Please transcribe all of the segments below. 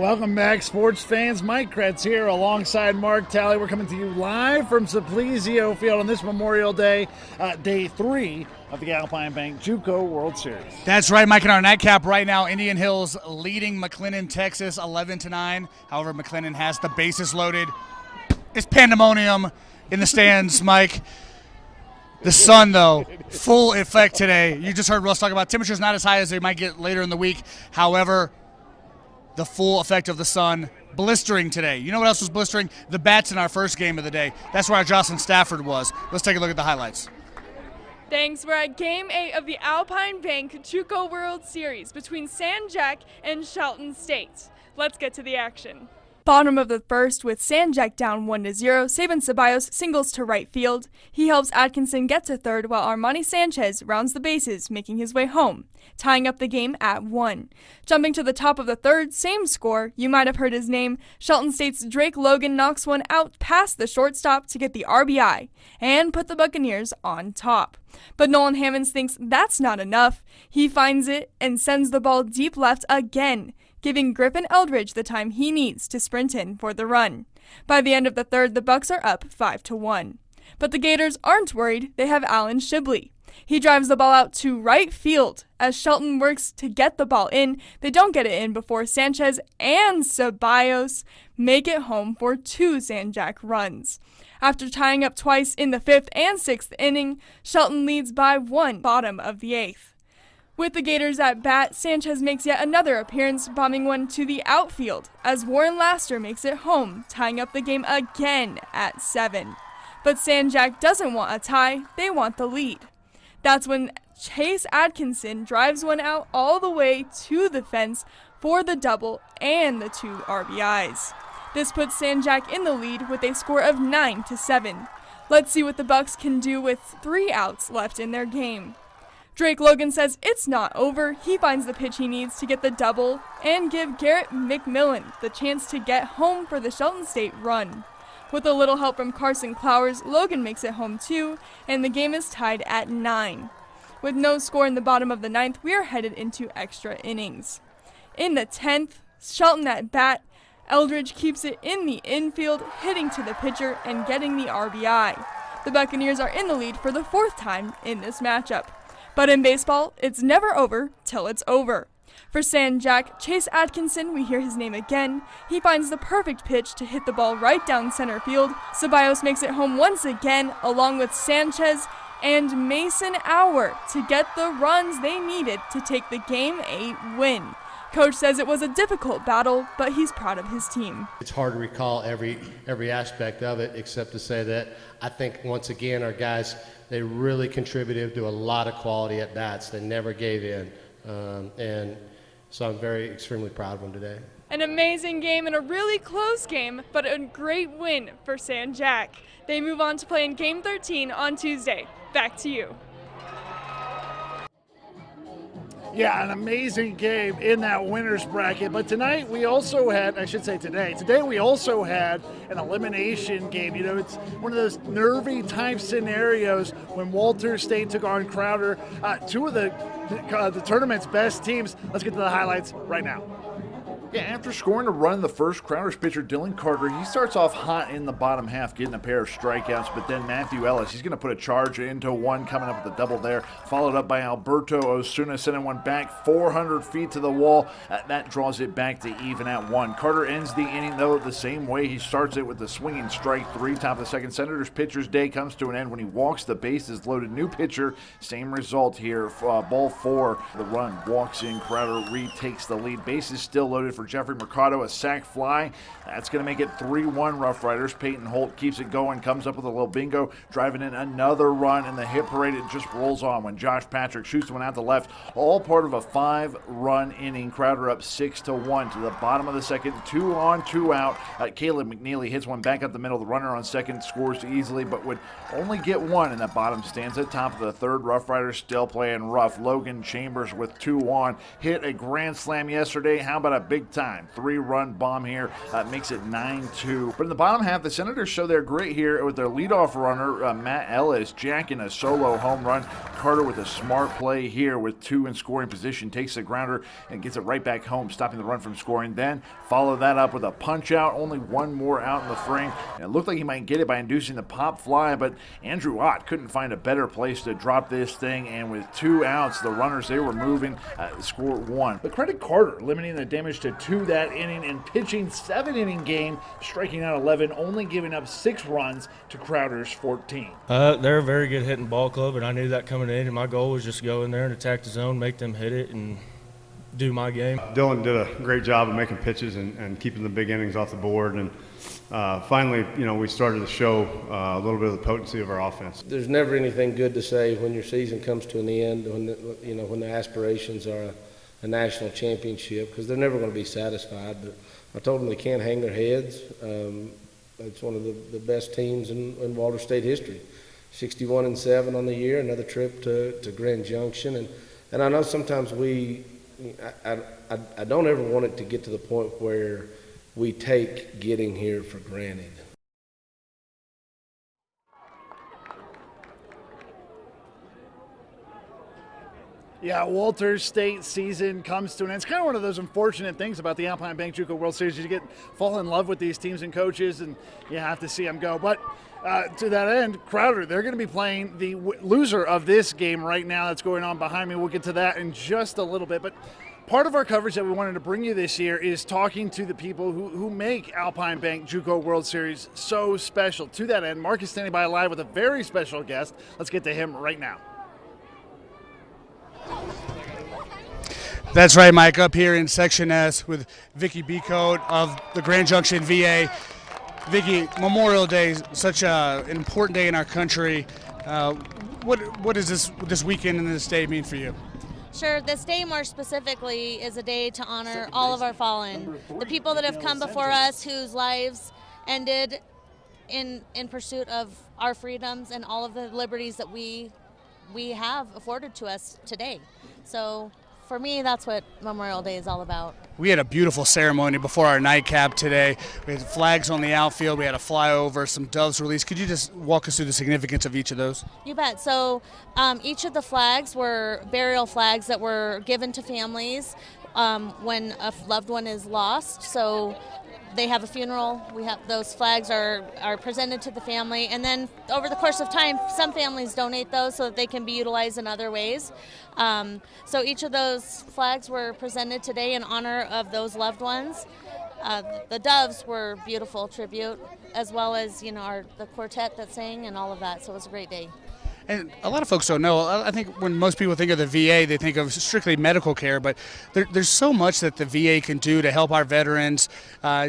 Welcome back, sports fans. Mike Kretz here alongside Mark Talley. We're coming to you live from Simplesio Field on this Memorial Day, day 3 of the Alpine Bank Juco World Series. That's right, Mike. In our nightcap right now, Indian Hills leading McLennan, Texas, 11-9. However, McLennan has the bases loaded. It's pandemonium in the stands, Mike. The sun, though, full effect today. You just heard Russ talk about temperatures not as high as they might get later in the week. However, the full effect of the sun, blistering today. You know what else was blistering? The bats in our first game of the day. That's where our Jocelyn Stafford was. Let's take a look at the highlights. Thanks. We're at Game 8 of the Alpine Bank Juco World Series between San Jac and Shelton State. Let's get to the action. Bottom of the first with San Jac down 1-0. Saban Ceballos singles to right field. He helps Atkinson get to third while Armani Sanchez rounds the bases, making his way home, tying up the game at 1. Jumping to the top of the third, same score. You might have heard his name. Shelton State's Drake Logan knocks one out past the shortstop to get the RBI and put the Buccaneers on top. But Nolan Hammonds thinks that's not enough. He finds it and sends the ball deep left again, giving Griffin Eldridge the time he needs to sprint in for the run. By the end of the third, the Bucs are up 5-1. But the Gators aren't worried. They have Alan Shibley. He drives the ball out to right field. As Shelton works to get the ball in, they don't get it in before Sanchez and Ceballos make it home for 2 San Jac runs. After tying up twice in the 5th and 6th inning, Shelton leads by 1 bottom of the 8th. With the Gators at bat, Sanchez makes yet another appearance, bombing one to the outfield, as Warren Laster makes it home, tying up the game again at 7. But San Jac doesn't want a tie, they want the lead. That's when Chase Atkinson drives one out all the way to the fence for the double and the 2 RBIs. This puts San Jac in the lead with a score of 9-7. Let's see what the Bucs can do with 3 outs left in their game. Drake Logan says it's not over. He finds the pitch he needs to get the double and give Garrett McMillan the chance to get home for the Shelton State run. With a little help from Carson Clowers, Logan makes it home too, and the game is tied at 9. With no score in the bottom of the 9th, we are headed into extra innings. In the 10th, Shelton at bat, Eldridge keeps it in the infield, hitting to the pitcher and getting the RBI. The Buccaneers are in the lead for the 4th time in this matchup. But in baseball, it's never over till it's over. For San Jac, Chase Atkinson, we hear his name again. He finds the perfect pitch to hit the ball right down center field. Ceballos makes it home once again, along with Sanchez and Mason Auer to get the runs they needed to take the Game 8 win. Coach says it was a difficult battle, but he's proud of his team. It's hard to recall every aspect of it, except to say that I think, once again, our guys, they really contributed to a lot of quality at bats. They never gave in. And so I'm extremely proud of them today. An amazing game and a really close game, but a great win for San Jac. They move on to play in Game 13 on Tuesday. Back to you. Yeah, an amazing game in that winner's bracket. But tonight we also had, today we also had an elimination game. You know, it's one of those nervy type scenarios when Walter State took on Crowder, 2 of the tournament's best teams. Let's get to the highlights right now. Yeah, after scoring a run in the first, Crowder's pitcher Dylan Carter, he starts off hot in the bottom half, getting a pair of strikeouts, but then Matthew Ellis, he's going to put a charge into 1, coming up with a double there, followed up by Alberto Osuna, sending one back 400 feet to the wall. That draws it back to even at 1. Carter ends the inning, though, the same way. He starts it with the swinging strike 3, top of the second. Senator's pitcher's day comes to an end when he walks the bases loaded. New pitcher, same result here. Ball 4, the run walks in. Crowder retakes the lead. Bases still loaded for Jeffrey Mercado, a sac fly. That's going to make it 3-1 Rough Riders. Peyton Holt keeps it going, comes up with a little bingo, driving in another run, and the hit parade, it just rolls on when Josh Patrick shoots one out the left. All part of a 5-run inning. Crowder up 6-1 to the bottom of the second. 2 on, 2 out. Caleb McNeely hits one back up the middle. The runner on second scores easily, but would only get 1 in that bottom stanza. Top of the third, Rough Riders still playing rough. Logan Chambers with 2 on. Hit a grand slam yesterday. How about a big third time. 3-run bomb here makes it 9-2. But in the bottom half, the Senators show their grit here with their leadoff runner, Matt Ellis, jacking a solo home run. Carter with a smart play here with 2 in scoring position, takes the grounder and gets it right back home, stopping the run from scoring. Then follow that up with a punch out, only one more out in the frame. And it looked like he might get it by inducing the pop fly, but Andrew Ott couldn't find a better place to drop this thing, and with 2 outs, the runners, they were moving, score 1. But credit Carter, limiting the damage to 2 that inning and pitching 7-inning game, striking out 11, only giving up 6 runs to Crowder's 14. They're a very good hitting ball club, and I knew that coming in, and my goal was just to go in there and attack the zone, make them hit it, and do my game. Dylan did a great job of making pitches and keeping the big innings off the board, and finally, we started to show a little bit of the potency of our offense. There's never anything good to say when your season comes to an end, when the aspirations are a national championship, because they're never going to be satisfied. But I told them they can't hang their heads. It's one of the best teams in Walter State history. 61-7 on the year, another trip to Grand Junction, and I know sometimes I don't ever want it to get to the point where we take getting here for granted. Yeah, Walter State season comes to an end. It's kind of one of those unfortunate things about the Alpine Bank Juco World Series. You fall in love with these teams and coaches, and you have to see them go. But to that end, Crowder, they're going to be playing the loser of this game right now that's going on behind me. We'll get to that in just a little bit. But part of our coverage that we wanted to bring you this year is talking to the people who make Alpine Bank Juco World Series so special. To that end, Mark is standing by live with a very special guest. Let's get to him right now. That's right, Mike. Up here in Section S with Vicky Becote of the Grand Junction VA. Vicky, Memorial Day, such an important day in our country. What does this weekend and this day mean for you? Sure. This day more specifically is a day to honor all of our fallen, the people that have come before us whose lives ended in pursuit of our freedoms and all of the liberties that we have afforded to us today. So for me, that's what Memorial Day is all about. We had a beautiful ceremony before our nightcap today. We had flags on the outfield. We had a flyover, some doves released. Could you just walk us through the significance of each of those? You bet. So each of the flags were burial flags that were given to families when a loved one is lost. So they have a funeral. Those flags are presented to the family, and then over the course of time, some families donate those so that they can be utilized in other ways. So each of those flags were presented today in honor of those loved ones. The doves were beautiful tribute, as well as the quartet that sang and all of that. So it was a great day. And a lot of folks don't know. I think when most people think of the VA, they think of strictly medical care, but there's so much that the VA can do to help our veterans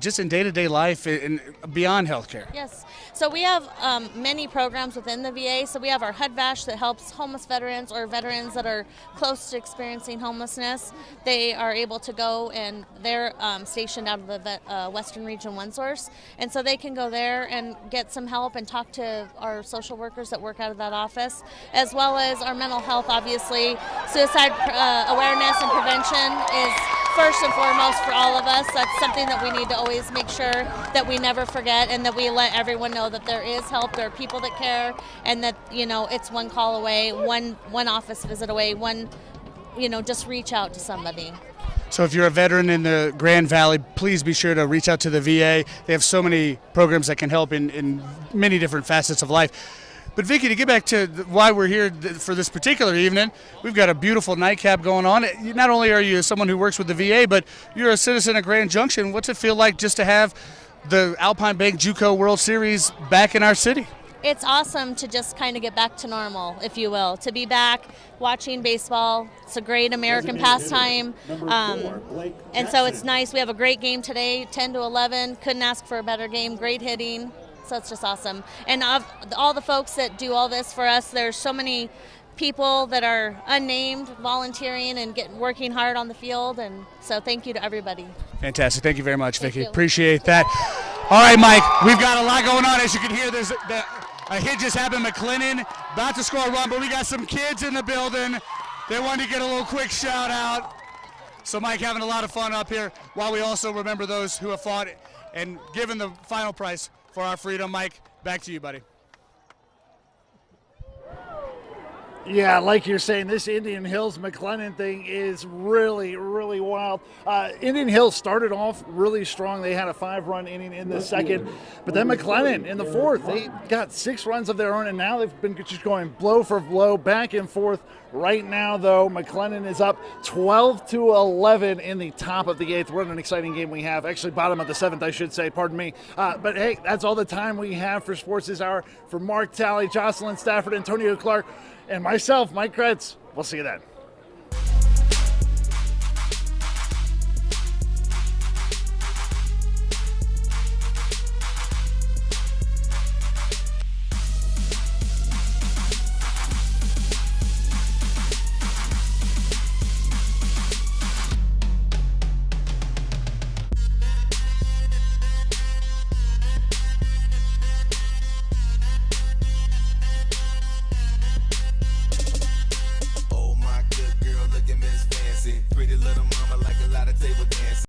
just in day-to-day life and beyond healthcare. Yes. So we have many programs within the VA. So we have our HUD-VASH that helps homeless veterans or veterans that are close to experiencing homelessness. They are able to go, and they're stationed out of the Western Region 1 source. And so they can go there and get some help and talk to our social workers that work out of that office, as well as our mental health. Obviously, suicide awareness and prevention is first and foremost for all of us. That's something that we need to always make sure that we never forget, and that we let everyone know that there is help, there are people that care, and that it's one call away, one office visit away, just reach out to somebody. So if you're a veteran in the Grand Valley, please be sure to reach out to the VA. They have so many programs that can help in many different facets of life. But Vicky, to get back to why we're here for this particular evening, we've got a beautiful nightcap going on. Not only are you someone who works with the VA, but you're a citizen of Grand Junction. What's it feel like just to have the Alpine Bank Juco World Series back in our city? It's awesome to just kind of get back to normal, if you will, to be back watching baseball. It's a great American pastime, and so it's nice. We have a great game today, 10-11. Couldn't ask for a better game. Great hitting. So it's just awesome. And of all the folks that do all this for us, there's so many people that are unnamed, volunteering and working hard on the field. And so thank you to everybody. Fantastic. Thank you very much, Vicky. Appreciate that. All right, Mike, we've got a lot going on. As you can hear, there's a hit just happened. McLennan about to score a run, but we got some kids in the building. They wanted to get a little quick shout out. So, Mike, having a lot of fun up here while we also remember those who have fought and given the final price for our freedom. Mike, back to you, buddy. Yeah, like you're saying, this Indian Hills McLennan thing is really, really wild. Indian Hills started off really strong. They had a 5-run inning in the second, but then McLennan in the fourth, they got 6 runs of their own, and now they've been just going blow for blow, back and forth. Right now, though, McLennan is up 12-11 in the top of the 8th. What an exciting game we have. Actually, bottom of the 7th, I should say. Pardon me. But, hey, that's all the time we have for Sports this hour. For Mark Talley, Jocelyn Stafford, Antonio Clark, and myself, Mike Kretz. We'll see you then. Oh my good girl, look at Miss Fancy.